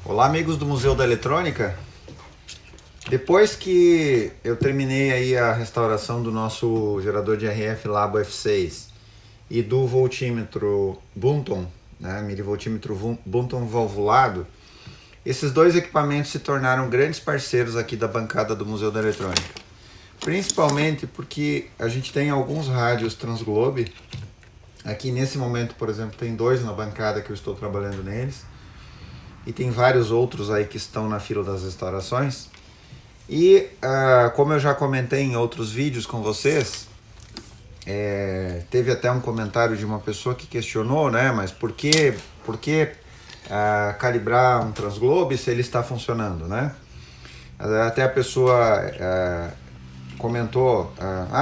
Olá, amigos do Museu da Eletrônica. Depois que eu terminei aí a restauração do nosso gerador de RF Labo F6 e do voltímetro Bunton, né, milivoltímetro Bunton valvulado, esses dois equipamentos se tornaram grandes parceiros aqui da bancada do Museu da Eletrônica. Principalmente porque a gente tem alguns rádios Transglobe. Aqui nesse momento, por exemplo, tem dois na bancada que eu estou trabalhando neles. E tem vários outros aí que estão na fila das restaurações. E como eu já comentei em outros vídeos com vocês, teve até um comentário de uma pessoa que questionou, né? Mas por que calibrar um Transglobe se ele está funcionando, né? Até a pessoa comentou,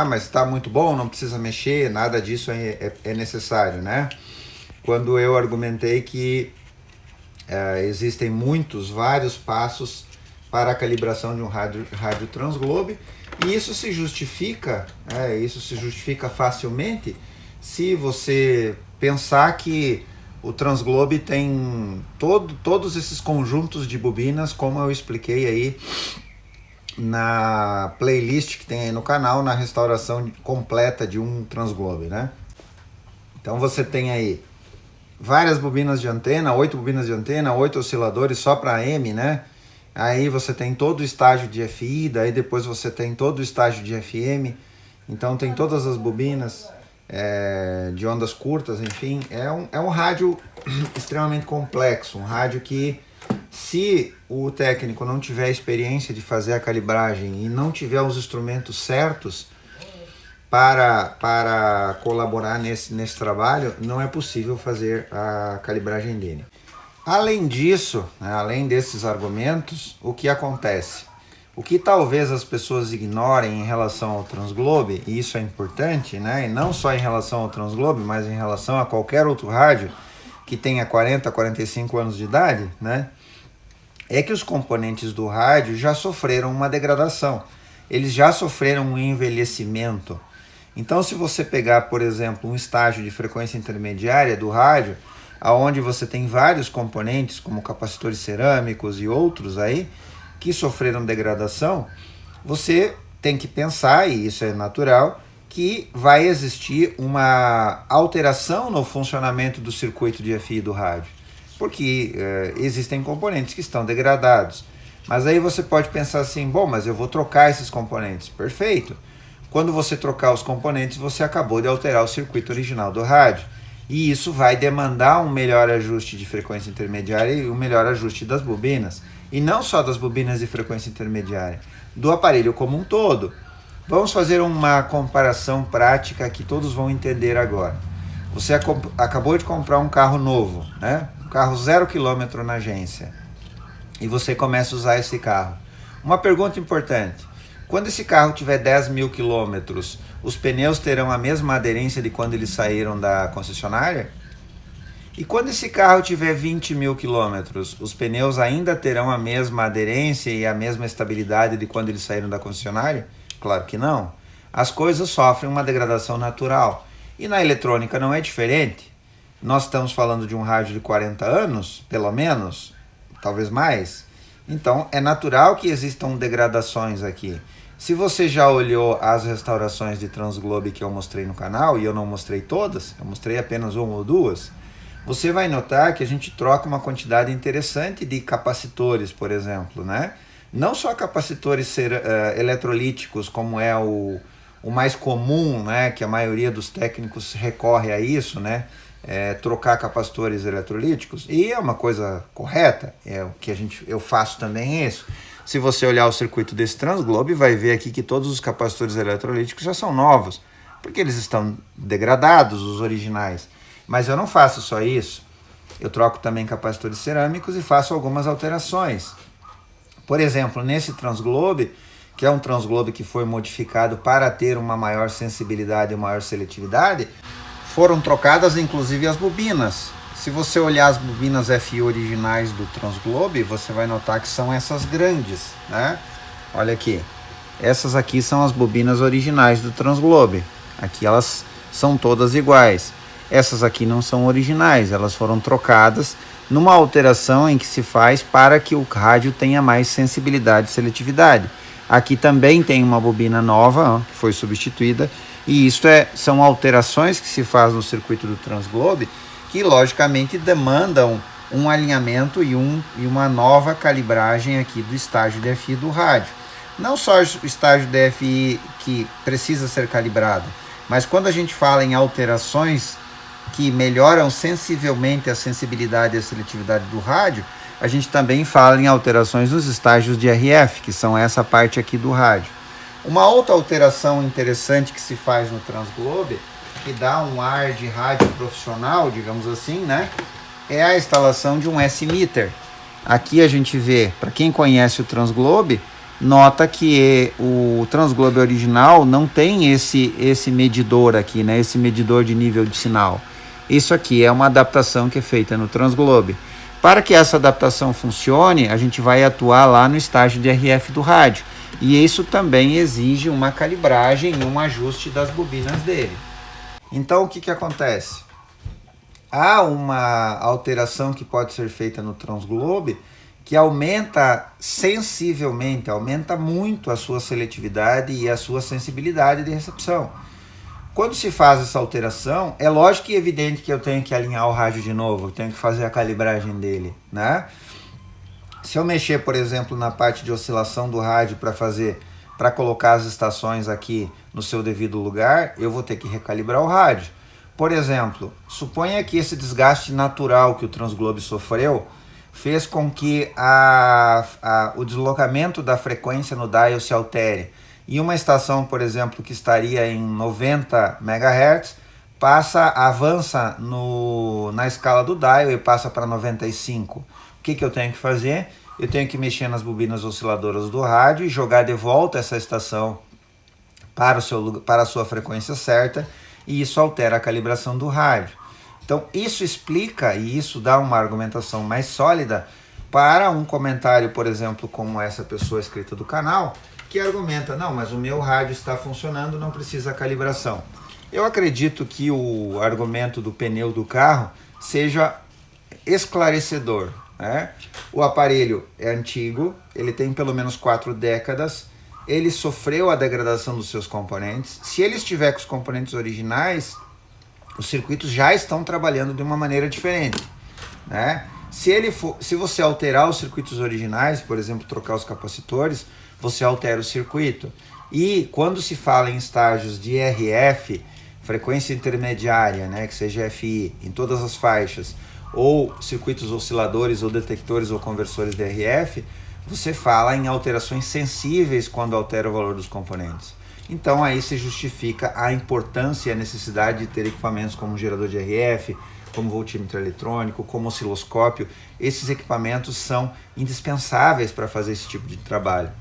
mas está muito bom, não precisa mexer, nada disso é necessário, né? Quando eu argumentei que existem vários passos para a calibração de um rádio Transglobe, e isso se justifica facilmente se você pensar que o Transglobe tem todos esses conjuntos de bobinas, como eu expliquei aí na playlist que tem aí no canal, na restauração completa de um Transglobe, né? Então você tem aí várias bobinas de antena, 8 bobinas de antena, 8 osciladores só para AM, né? Aí você tem todo o estágio de FI, daí depois você tem todo o estágio de FM. Então tem todas as bobinas de ondas curtas, enfim. É um rádio extremamente complexo, um rádio que, se o técnico não tiver experiência de fazer a calibragem e não tiver os instrumentos certos para colaborar nesse trabalho, não é possível fazer a calibragem dele. Além disso, né, além desses argumentos, o que acontece? O que talvez as pessoas ignorem em relação ao Transglobe, e isso é importante, né, e não só em relação ao Transglobe, mas em relação a qualquer outro rádio que tenha 40, 45 anos de idade, né, é que os componentes do rádio já sofreram uma degradação, eles já sofreram um envelhecimento. Então, se você pegar, por exemplo, um estágio de frequência intermediária do rádio, onde você tem vários componentes, como capacitores cerâmicos e outros aí, que sofreram degradação, você tem que pensar, e isso é natural, que vai existir uma alteração no funcionamento do circuito de FI do rádio, porque existem componentes que estão degradados. Mas aí você pode pensar assim, bom, mas eu vou trocar esses componentes. Perfeito. Quando você trocar os componentes, você acabou de alterar o circuito original do rádio. E isso vai demandar um melhor ajuste de frequência intermediária e um melhor ajuste das bobinas. E não só das bobinas de frequência intermediária, do aparelho como um todo. Vamos fazer uma comparação prática que todos vão entender agora. Você acabou de comprar um carro novo, né? Um carro 0 km na agência. E você começa a usar esse carro. Uma pergunta importante. Quando esse carro tiver 10 mil quilômetros, os pneus terão a mesma aderência de quando eles saíram da concessionária? E quando esse carro tiver 20 mil quilômetros, os pneus ainda terão a mesma aderência e a mesma estabilidade de quando eles saíram da concessionária? Claro que não. As coisas sofrem uma degradação natural. E na eletrônica não é diferente. Nós estamos falando de um rádio de 40 anos, pelo menos, talvez mais. Então é natural que existam degradações aqui. Se você já olhou as restaurações de Transglobe que eu mostrei no canal, e eu não mostrei todas, eu mostrei apenas uma ou duas, você vai notar que a gente troca uma quantidade interessante de capacitores, por exemplo, né? Não só capacitores eletrolíticos, como é o mais comum, né? Que a maioria dos técnicos recorre a isso, né? Trocar capacitores eletrolíticos, e é uma coisa correta, é o que eu faço também isso. Se você olhar o circuito desse Transglobe, vai ver aqui que todos os capacitores eletrolíticos já são novos, porque eles estão degradados, os originais. Mas eu não faço só isso, eu troco também capacitores cerâmicos e faço algumas alterações. Por exemplo, nesse Transglobe, que é um Transglobe que foi modificado para ter uma maior sensibilidade e maior seletividade, foram trocadas inclusive as bobinas. Se você olhar as bobinas FI originais do Transglobe, você vai notar que são essas grandes, né? Olha aqui, essas aqui são as bobinas originais do Transglobe. Aqui elas são todas iguais. Essas aqui não são originais, elas foram trocadas numa alteração em que se faz para que o rádio tenha mais sensibilidade e seletividade. Aqui também tem uma bobina nova, que foi substituída, e isso são alterações que se faz no circuito do Transglobe, que logicamente demandam um alinhamento e uma nova calibragem aqui do estágio DFI do rádio. Não só o estágio DFI que precisa ser calibrado, mas quando a gente fala em alterações que melhoram sensivelmente a sensibilidade e a seletividade do rádio, a gente também fala em alterações nos estágios de RF, que são essa parte aqui do rádio. Uma outra alteração interessante que se faz no Transglobe, que dá um ar de rádio profissional, digamos assim, né? É a instalação de um S-Meter. Aqui a gente vê, para quem conhece o Transglobe, nota que o Transglobe original não tem esse medidor aqui, né? Esse medidor de nível de sinal. Isso aqui é uma adaptação que é feita no Transglobe. Para que essa adaptação funcione, a gente vai atuar lá no estágio de RF do rádio. E isso também exige uma calibragem e um ajuste das bobinas dele. Então o que acontece? Há uma alteração que pode ser feita no Transglobe que aumenta sensivelmente, aumenta muito a sua seletividade e a sua sensibilidade de recepção. Quando se faz essa alteração, é lógico e evidente que eu tenho que alinhar o rádio de novo, eu tenho que fazer a calibragem dele, né? Se eu mexer, por exemplo, na parte de oscilação do rádio para colocar as estações aqui no seu devido lugar, eu vou ter que recalibrar o rádio. Por exemplo, suponha que esse desgaste natural que o Transglobe sofreu fez com que o deslocamento da frequência no dial se altere. E uma estação, por exemplo, que estaria em 90 MHz, avança na escala do dial e passa para 95. O que eu tenho que fazer? Eu tenho que mexer nas bobinas osciladoras do rádio e jogar de volta essa estação para a sua frequência certa, e isso altera a calibração do rádio. Então isso explica e isso dá uma argumentação mais sólida para um comentário, por exemplo, como essa pessoa escrita do canal, que argumenta, não, mas o meu rádio está funcionando, não precisa calibração. Eu acredito que o argumento do pneu do carro seja esclarecedor, né? O aparelho é antigo, ele tem pelo menos 4 décadas, ele sofreu a degradação dos seus componentes. Se ele estiver com os componentes originais, os circuitos já estão trabalhando de uma maneira diferente, né? Se você alterar os circuitos originais, por exemplo, trocar os capacitores, você altera o circuito. E quando se fala em estágios de RF, frequência intermediária, né, que seja FI, em todas as faixas, ou circuitos osciladores ou detectores ou conversores de RF, você fala em alterações sensíveis quando altera o valor dos componentes. Então aí se justifica a importância e a necessidade de ter equipamentos como gerador de RF, como voltímetro eletrônico, como osciloscópio. Esses equipamentos são indispensáveis para fazer esse tipo de trabalho.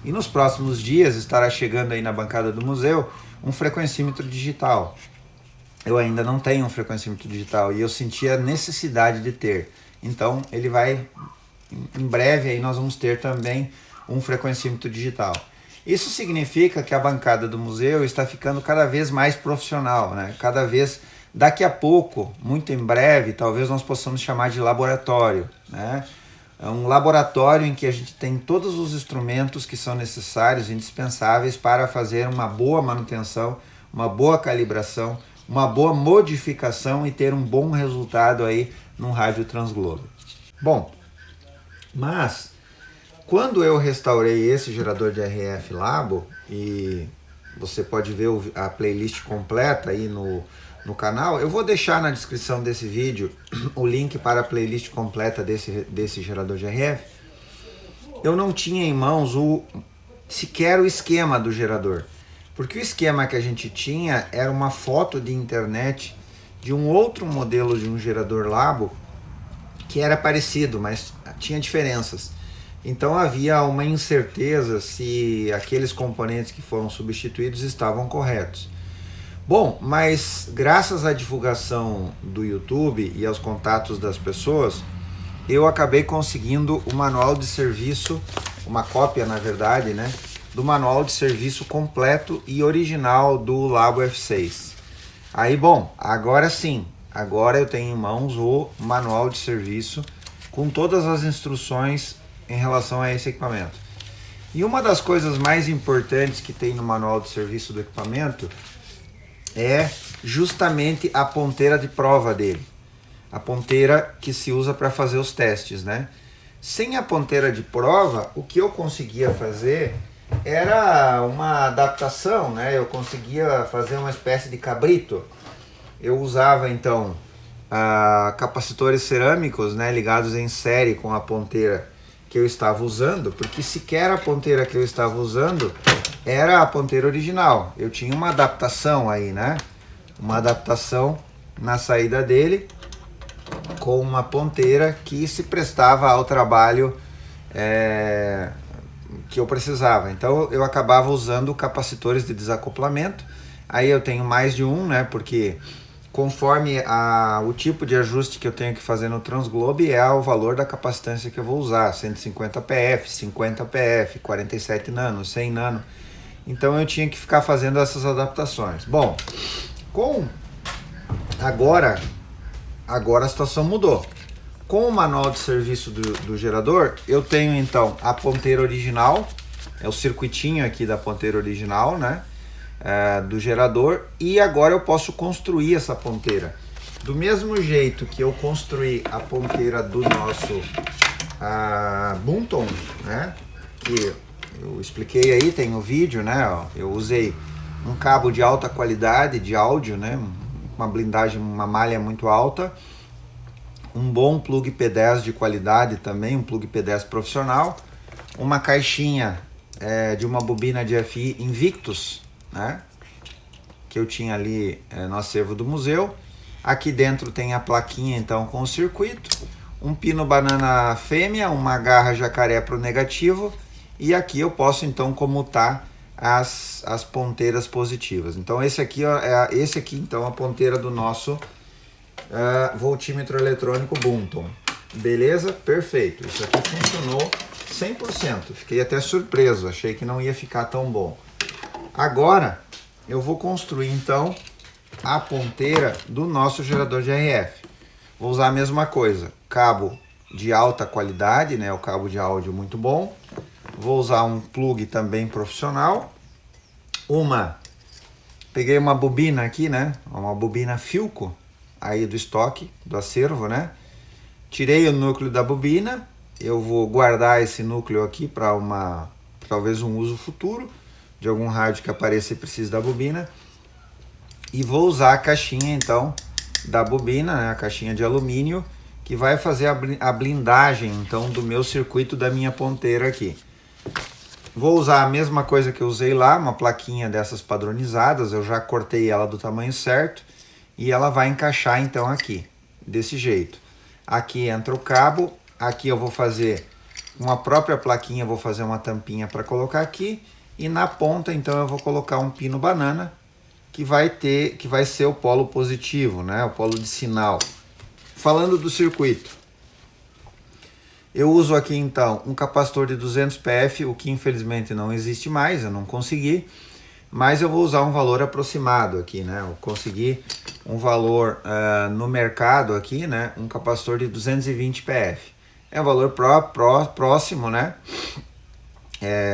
E nos próximos dias estará chegando aí na bancada do museu um frequencímetro digital. Eu ainda não tenho um frequencímetro digital e eu senti a necessidade de ter. Então ele vai, em breve aí nós vamos ter também um frequencímetro digital. Isso significa que a bancada do museu está ficando cada vez mais profissional, né? Cada vez, daqui a pouco, muito em breve, talvez nós possamos chamar de laboratório, né? É um laboratório em que a gente tem todos os instrumentos que são necessários, indispensáveis para fazer uma boa manutenção, uma boa calibração, uma boa modificação e ter um bom resultado aí num rádio Transglobe. Bom, mas quando eu restaurei esse gerador de RF Labo, e você pode ver a playlist completa aí no canal, eu vou deixar na descrição desse vídeo o link para a playlist completa desse gerador de RF. Eu não tinha em mãos sequer o esquema do gerador, porque o esquema que a gente tinha era uma foto de internet de um outro modelo de um gerador Labo que era parecido, mas tinha diferenças. Então havia uma incerteza se aqueles componentes que foram substituídos estavam corretos. Bom, mas graças à divulgação do YouTube e aos contatos das pessoas, eu acabei conseguindo o manual de serviço, uma cópia na verdade, né, do manual de serviço completo e original do Labo F6. Aí, bom, agora sim, agora eu tenho em mãos o manual de serviço com todas as instruções em relação a esse equipamento. E uma das coisas mais importantes que tem no manual de serviço do equipamento é justamente a ponteira de prova dele. A ponteira que se usa para fazer os testes, né? Sem a ponteira de prova, o que eu conseguia fazer era uma adaptação, né? Eu conseguia fazer uma espécie de cabrito. Eu usava então capacitores cerâmicos, né, ligados em série com a ponteira que eu estava usando, porque sequer a ponteira que eu estava usando era a ponteira original. Eu tinha uma adaptação aí, né? Uma adaptação na saída dele com uma ponteira que se prestava ao trabalho que eu precisava. Então eu acabava usando capacitores de desacoplamento. Aí eu tenho mais de um, né? Porque conforme o tipo de ajuste que eu tenho que fazer no Transglobe é o valor da capacitância que eu vou usar, 150 PF, 50 PF, 47 nano, 100 nano. Então eu tinha que ficar fazendo essas adaptações. Bom, agora a situação mudou. Com o manual de serviço do gerador, eu tenho então a ponteira original, é o circuitinho aqui da ponteira original, né? Do gerador, e agora eu posso construir essa ponteira do mesmo jeito que eu construí a ponteira do nosso Bunton, né, que eu expliquei aí, tem o vídeo, né, ó, eu usei um cabo de alta qualidade de áudio, né, uma blindagem, uma malha muito alta, um bom plug P10 de qualidade também, um plug P10 profissional, uma caixinha de uma bobina de FI Invictus, né, que eu tinha ali no acervo do museu. Aqui dentro tem a plaquinha então com o circuito, um pino banana fêmea, uma garra jacaré para o negativo, e aqui eu posso então comutar as ponteiras positivas. Então esse aqui então a ponteira do nosso voltímetro eletrônico Bunton. Beleza? Perfeito. Isso aqui funcionou 100%. Fiquei até surpreso, achei que não ia ficar tão bom. Agora eu vou construir então a ponteira do nosso gerador de RF. Vou usar a mesma coisa, cabo de alta qualidade, né, o cabo de áudio muito bom. Vou usar um plug também profissional. Peguei uma bobina aqui, né, uma bobina Philco aí do estoque, do acervo, né. Tirei o núcleo da bobina, eu vou guardar esse núcleo aqui para talvez um uso futuro de algum rádio que apareça e precise da bobina, e vou usar a caixinha então da bobina, né, a caixinha de alumínio, que vai fazer a blindagem então do meu circuito da minha ponteira aqui. Vou usar a mesma coisa que eu usei lá, uma plaquinha dessas padronizadas, eu já cortei ela do tamanho certo e ela vai encaixar então aqui, desse jeito. Aqui entra o cabo, aqui eu vou fazer uma própria plaquinha, vou fazer uma tampinha para colocar aqui. E na ponta, então, eu vou colocar um pino banana que vai ser o polo positivo, né? O polo de sinal. Falando do circuito, eu uso aqui, então, um capacitor de 200 PF, o que infelizmente não existe mais, eu não consegui. Mas eu vou usar um valor aproximado aqui, né? Eu consegui um valor no mercado aqui, né? Um capacitor de 220 PF. É um valor próximo, né?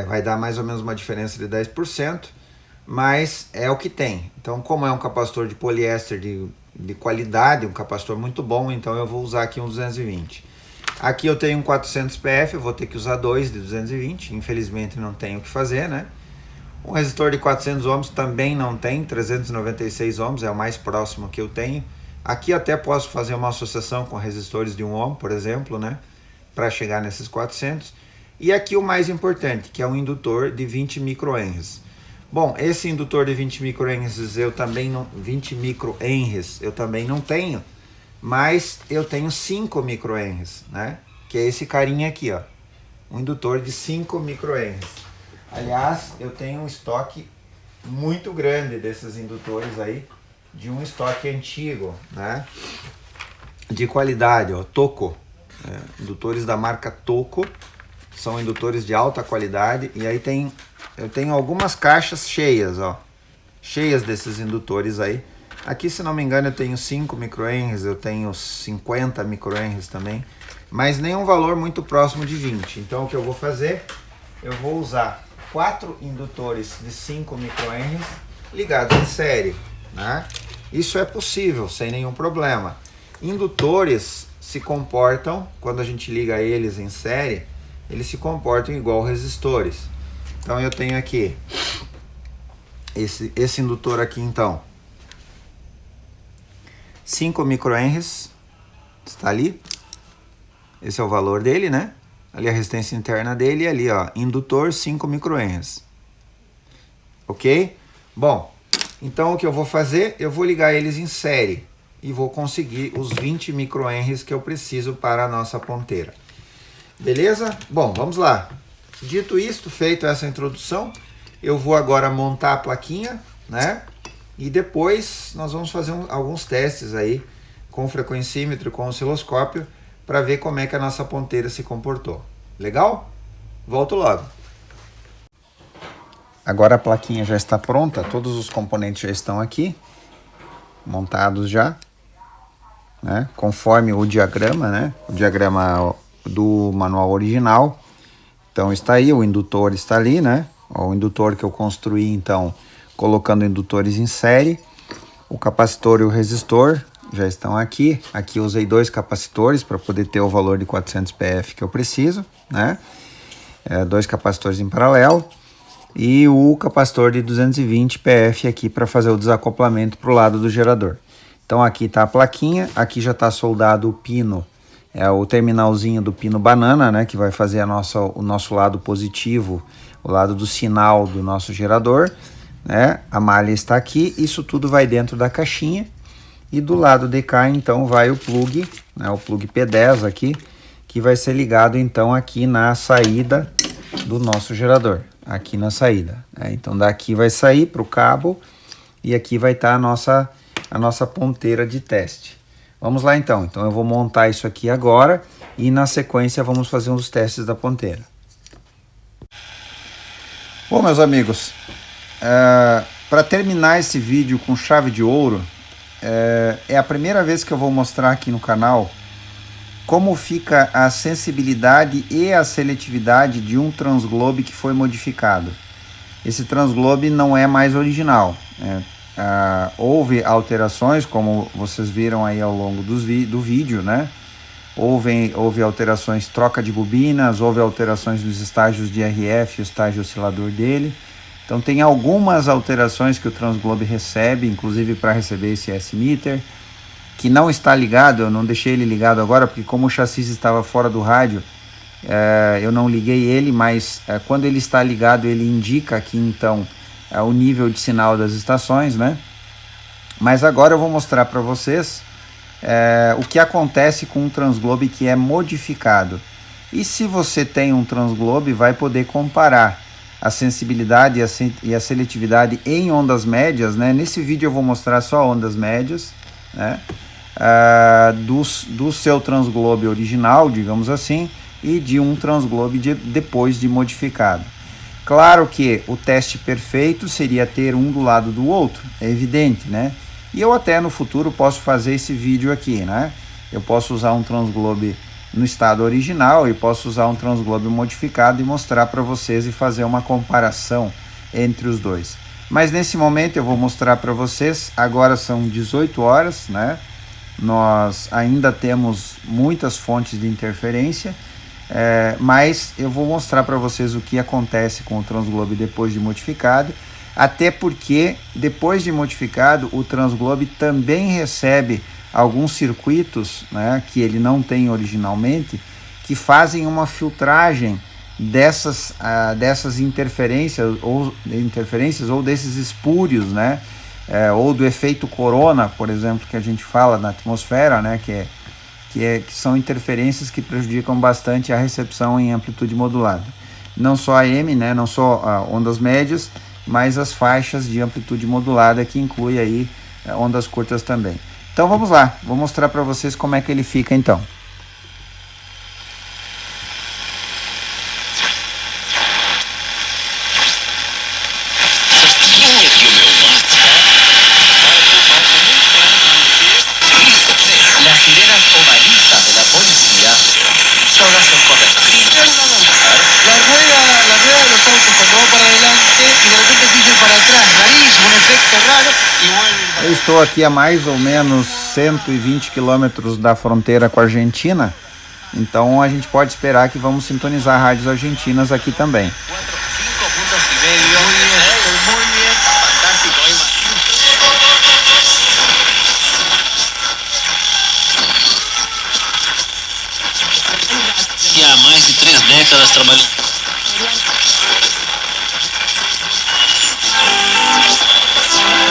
Vai dar mais ou menos uma diferença de 10%, mas é o que tem. Então, como é um capacitor de poliéster de qualidade, um capacitor muito bom, então eu vou usar aqui um 220. Aqui eu tenho um 400 PF, eu vou ter que usar dois de 220, infelizmente não tenho o que fazer, né? Um resistor de 400 ohms também não tem, 396 ohms é o mais próximo que eu tenho. Aqui até posso fazer uma associação com resistores de 1 ohm, por exemplo, né? Para chegar nesses 400. E aqui o mais importante, que é um indutor de 20 microhenries. Bom, esse indutor de 20 microhenries eu também não tenho, mas eu tenho 5 microhenries, né? Que é esse carinha aqui, ó. Um indutor de 5 microhenries. Aliás, eu tenho um estoque muito grande desses indutores aí, de um estoque antigo, né? De qualidade, ó, Toco. Indutores da marca Toco. São indutores de alta qualidade. E aí eu tenho algumas caixas cheias, ó. Cheias desses indutores aí. Aqui, se não me engano, eu tenho 5 microhenries, eu tenho 50 microhenries também, mas nenhum valor muito próximo de 20. Então, o que eu vou fazer? Eu vou usar 4 indutores de 5 microhenries ligados em série, né? Isso é possível, sem nenhum problema. Indutores se comportam, quando a gente liga eles em série, eles se comportam igual resistores. Então, eu tenho aqui esse indutor aqui, então, 5 microhenries, está ali, esse é o valor dele, né? Ali a resistência interna dele e ali, ó, indutor 5 microhenries, ok? Bom, então o que eu vou fazer? Eu vou ligar eles em série e vou conseguir os 20 microhenries que eu preciso para a nossa ponteira, beleza? Bom, vamos lá. Dito isto, feito essa introdução, eu vou agora montar a plaquinha, né? E depois nós vamos fazer alguns testes aí com o frequencímetro e com o osciloscópio para ver como é que a nossa ponteira se comportou. Legal? Volto logo. Agora a plaquinha já está pronta, todos os componentes já estão aqui, montados já, né? Conforme o diagrama, né? O diagrama do manual original. Então está aí, o indutor está ali, né? O indutor que eu construí, então, colocando indutores em série. O capacitor e o resistor já estão aqui. Aqui eu usei 2 capacitores para poder ter o valor de 400 PF que eu preciso, né? 2 capacitores em paralelo. E o capacitor de 220 PF aqui para fazer o desacoplamento para o lado do gerador. Então aqui está a plaquinha, aqui já está soldado o pino, o terminalzinho do pino banana, né? Que vai fazer o nosso lado positivo, o lado do sinal do nosso gerador. Né? A malha está aqui, isso tudo vai dentro da caixinha e do lado de cá então vai o plug, né? O plug P10 aqui, que vai ser ligado então aqui na saída do nosso gerador, aqui na saída, né? Então daqui vai sair para o cabo e aqui vai estar a nossa ponteira de teste. Vamos lá então, eu vou montar isso aqui agora e na sequência vamos fazer uns testes da ponteira. Bom, meus amigos, para terminar esse vídeo com chave de ouro, é a primeira vez que eu vou mostrar aqui no canal como fica a sensibilidade e a seletividade de um transglobe que foi modificado. Esse transglobe não é mais original. Houve alterações, como vocês viram aí ao longo do vídeo, né? Houve alterações, troca de bobinas, houve alterações nos estágios de RF, o estágio oscilador dele. Então tem algumas alterações que o transglobe recebe, inclusive para receber esse S-meter, que não está ligado. Eu não deixei ele ligado agora, porque como o chassi estava fora do rádio, eu não liguei ele, mas quando ele está ligado, ele indica aqui então o nível de sinal das estações, né? Mas agora eu vou mostrar para vocês o que acontece com um transglobe que é modificado. E se você tem um transglobe, vai poder comparar a sensibilidade e a seletividade em ondas médias, né? Nesse vídeo eu vou mostrar só ondas médias, né? Do seu transglobe original, digamos assim, e de um transglobe depois de modificado. Claro que o teste perfeito seria ter um do lado do outro, é evidente, né? E eu até no futuro posso fazer esse vídeo aqui, né? Eu posso usar um transglobe no estado original e posso usar um transglobe modificado e mostrar para vocês e fazer uma comparação entre os dois. Mas nesse momento eu vou mostrar para vocês, agora são 18 horas, né? Nós ainda temos muitas fontes de interferência, mas eu vou mostrar para vocês o que acontece com o transglobe depois de modificado, até porque depois de modificado o transglobe também recebe alguns circuitos, né, que ele não tem originalmente, que fazem uma filtragem dessas interferências ou desses espúrios, né, ou do efeito corona, por exemplo, que a gente fala na atmosfera, né, que são interferências que prejudicam bastante a recepção em amplitude modulada. Não só AM, né, não só ondas médias, mas as faixas de amplitude modulada, que inclui aí ondas curtas também. Então vamos lá, vou mostrar para vocês como é que ele fica então. estou aqui a mais ou menos 120 quilômetros da fronteira com a Argentina, então a gente pode esperar que vamos sintonizar rádios argentinas aqui também. E há mais de 3 décadas trabalhando.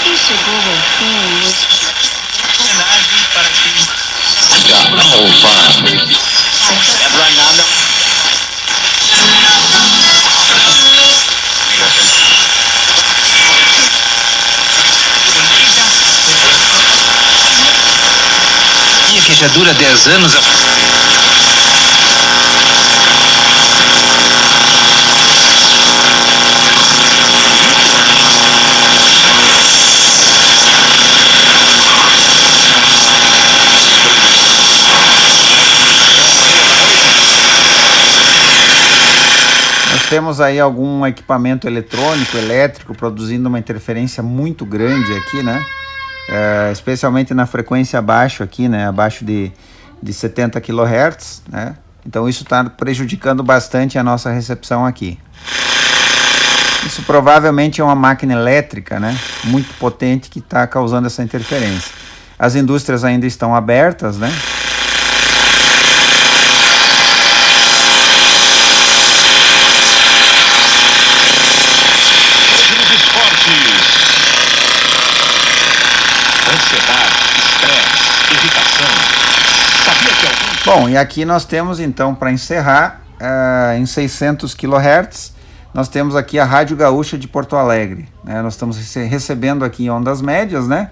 E chegou ao fim. Homenagem para quem. Que já dura 10 anos. Nós temos aí algum equipamento eletrônico, elétrico, produzindo uma interferência muito grande aqui, né? Especialmente na frequência abaixo aqui, né? Abaixo de 70 kHz, né? Então isso está prejudicando bastante a nossa recepção aqui. Isso provavelmente é uma máquina elétrica, né? Muito potente que está causando essa interferência. As indústrias ainda estão abertas, né? Bom, e aqui nós temos então, para encerrar, em 600 kHz, nós temos aqui a Rádio Gaúcha de Porto Alegre, né? Nós estamos recebendo aqui em ondas médias, né?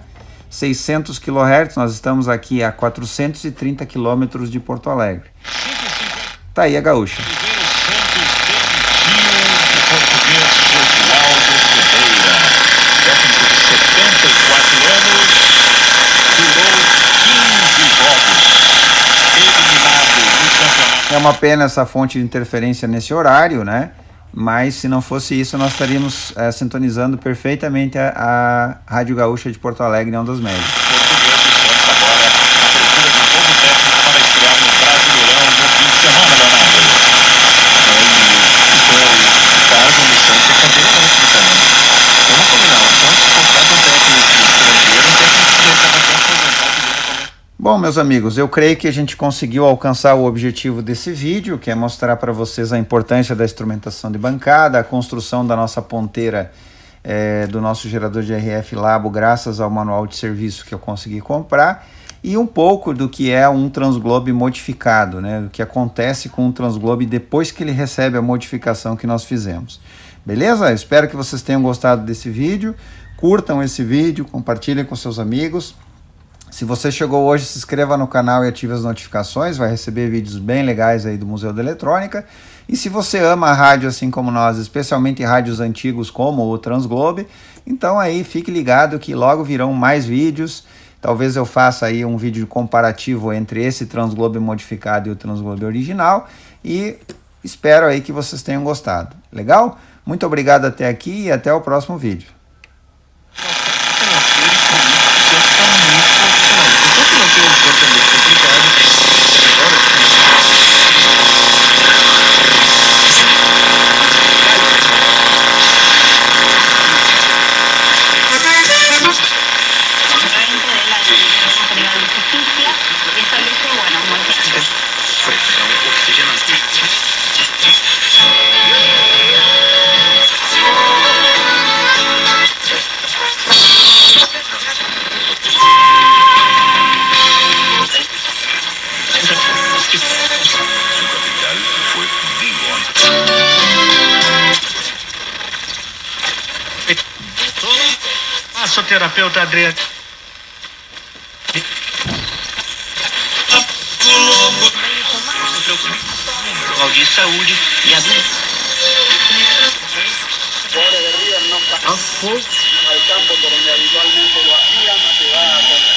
600 kHz, nós estamos aqui a 430 km de Porto Alegre. Tá aí a Gaúcha. É uma pena essa fonte de interferência nesse horário, né? Mas se não fosse isso, nós estaríamos sintonizando perfeitamente a Rádio Gaúcha de Porto Alegre em ondas médias. Bom, meus amigos, eu creio que a gente conseguiu alcançar o objetivo desse vídeo, que é mostrar para vocês a importância da instrumentação de bancada, a construção da nossa ponteira do nosso gerador de RF Labo, graças ao manual de serviço que eu consegui comprar, e um pouco do que é um transglobe modificado, né? O que acontece com um transglobe depois que ele recebe a modificação que nós fizemos. Beleza? Espero que vocês tenham gostado desse vídeo, curtam esse vídeo, compartilhem com seus amigos. Se você chegou hoje, se inscreva no canal e ative as notificações, vai receber vídeos bem legais aí do Museu da Eletrônica. E se você ama a rádio assim como nós, especialmente rádios antigos como o Transglobe, então aí fique ligado que logo virão mais vídeos. Talvez eu faça aí um vídeo comparativo entre esse Transglobe modificado e o Transglobe original. E espero aí que vocês tenham gostado. Legal? Muito obrigado até aqui e até o próximo vídeo. Massoterapeuta Adriano. De saúde e a Pobre de Ríos no pasó al campo por donde habitualmente lo hacían, a